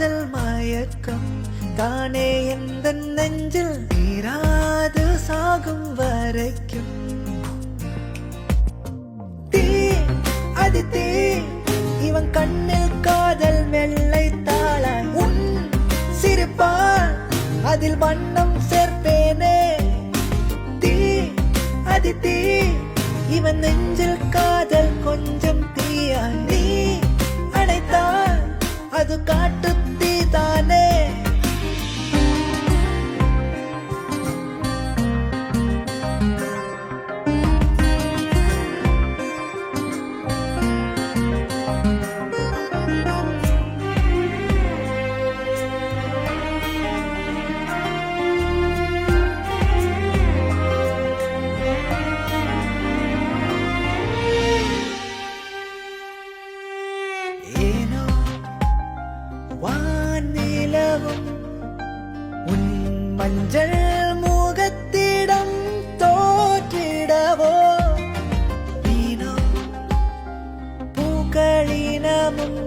காதல் மயக்கம் தானே எந்த நெஞ்சில் நீராது சாகும் வரைக்கும் தீ அது தீ இவன் கண்ணில் காதல் வெள்ளை தாளாய் உன் சிரிப்பால் அதில் வண்ணம் சேர்ப்பேனே தீ அது தீ இவன் நெஞ்சில் காதல் கொஞ்சம் தீயாய் நீ அணைத்தால் அது காட்டு தீதானே ஏனோ வானிலவும் உன் மஞ்சள் முகத்திடம் தோற்றிடவோ வீணோ பூக்களினமும்